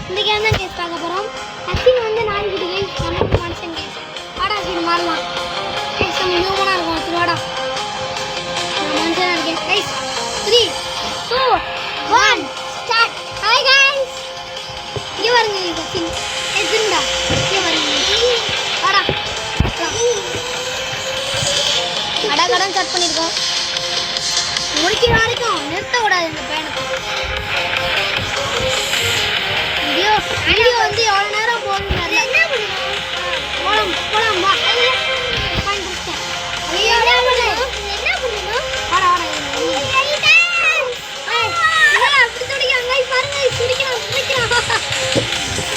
இந்த கேம் தான் கேஸ் பார்க்க போகிறோம். அச்சின் வந்து நாய்க்குட்டி கேஸ், நமக்கு மனுஷன் கேஸ். வாடா அச்சின் மாறலாம். கேஸ் நம்ம ஹியூமனாக இருக்கும். சரி வாடா, நான் மனுஷனாக இருக்கேன். Guys 3, 2, 1 start. ஹாய் கைஸ், இங்கே வருங்க அச்சின். எதுண்டா இங்கே வருங்க. வாடா கடகடன் ஸ்டார்ட் பண்ணியிருக்கோம். முடிக்கிற வரைக்கும் நிறுத்தக்கூடாது இந்த பயணத்தை. வீடியோ வந்து எவ்வளோ நேரம் போகுதுன்னு தெரியல. போலாம் போலாம் வா.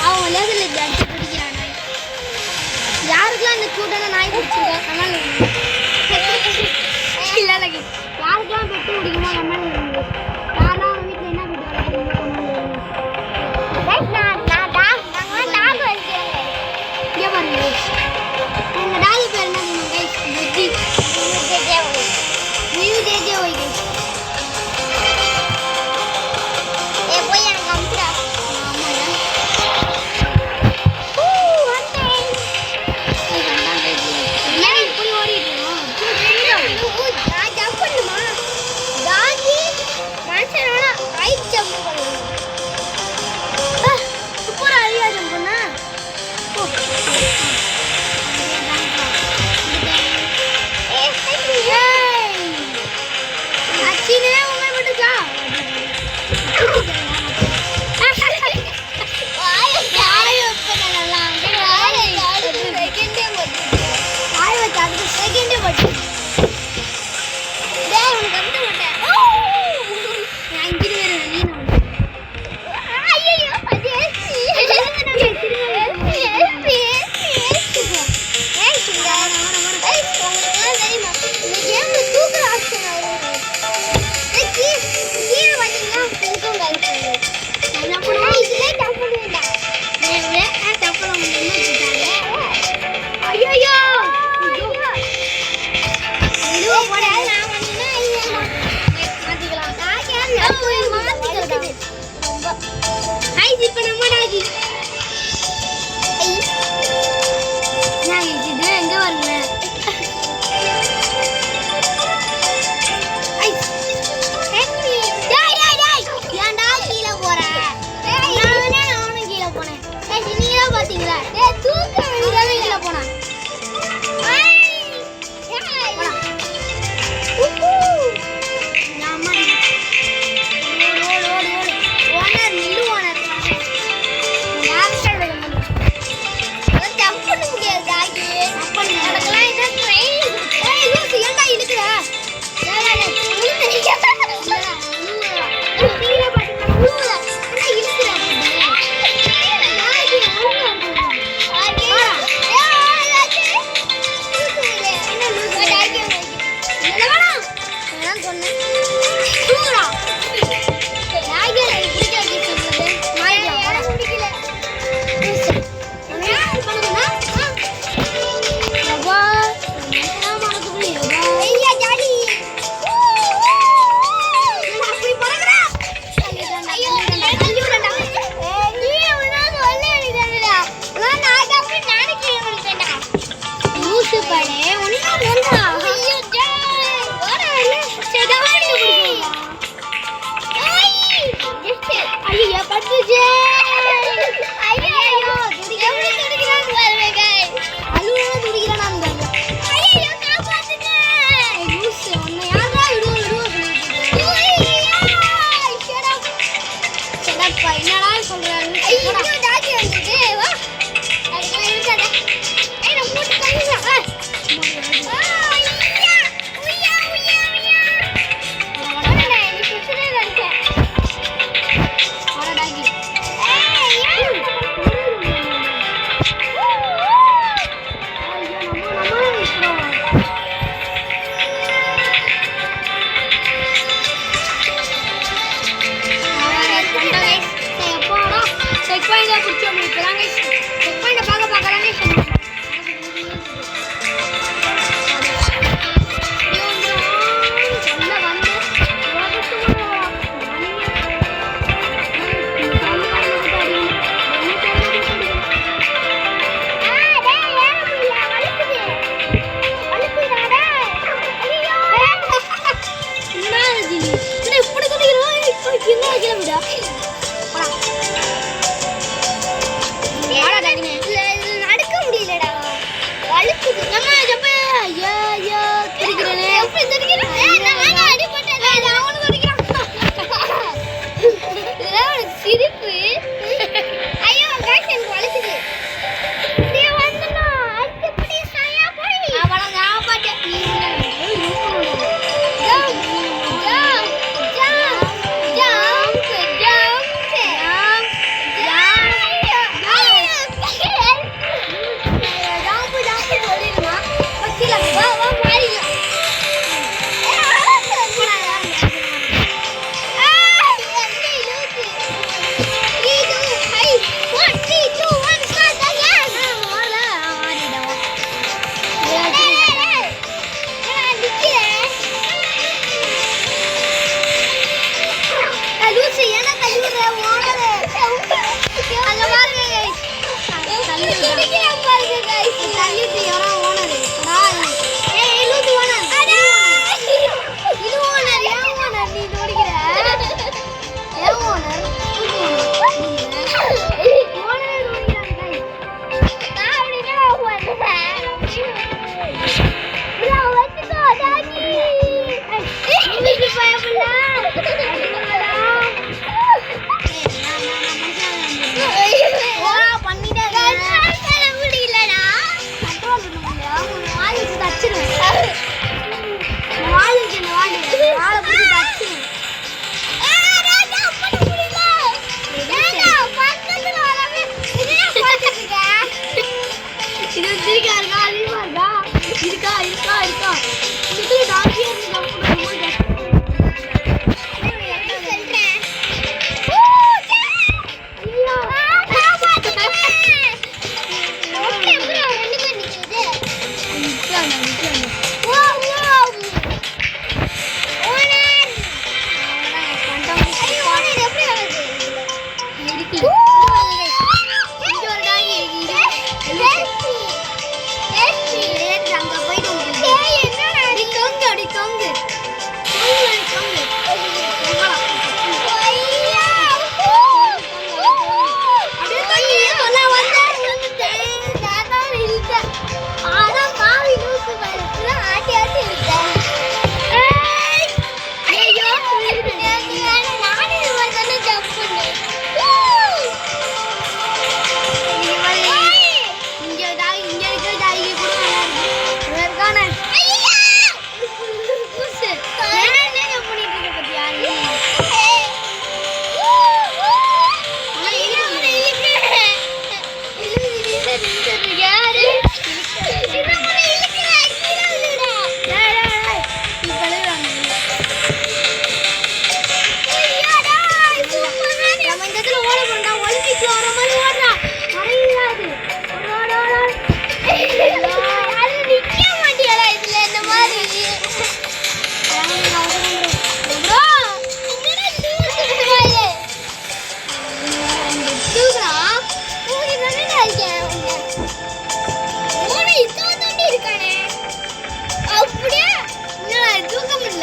அவன் லேசர்ல அடிச்சு பிடிக்கிறான் நாய். யாருக்கெல்லாம் இந்த கூட்டான நாய் பிடிச்சிருக்கா கமல் இல்லை யாருக்கெல்லாம் பெட்டு பிடிக்குமோ கமல் யாரெல்லாம் வீட்டில் என்ன பெட்டு வளர்க்குறீங்க இங்கே பாருங்க. எங்கள் டாகு பேர் என்ன தெரியுமா கைஸ்? புத்தி நியூ ஜேஜே ஒய் கைஸ். போய் எனக்கு அமுத்துடா.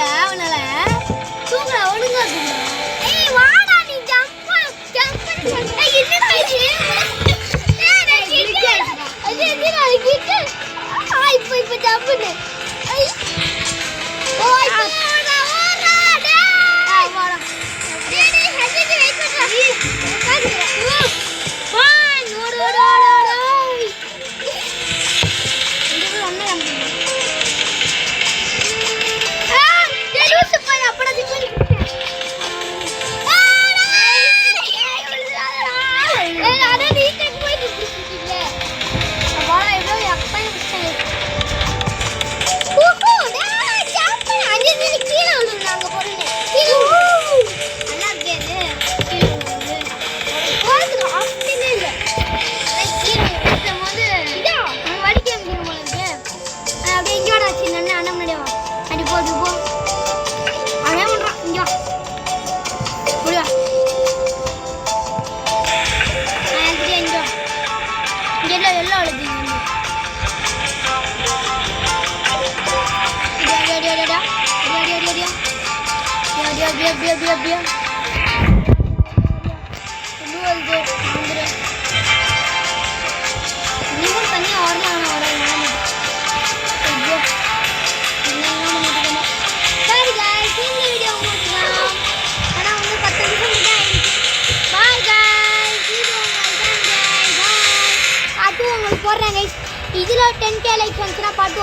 முடியல அவனால தூக்குற ஒழுங்கா தூக்குற ஏய் வாடா நீ ஜம்ப் ஏய் என்னடா இது ஏய் நான் கிட்ட அது என்னடா கிட்ட இப்ப ஜம்ப் பண்ணு ஓய் வாடா டேய் வாடா டேய் ஹெட் வெயிட் பண்றா ஃபைன் ஓடு இது ஒண்ணே நம்ம போடுறேன் guys. இதுல 10k லைக்ஸ் வந்துச்சுன்னா பாட்டு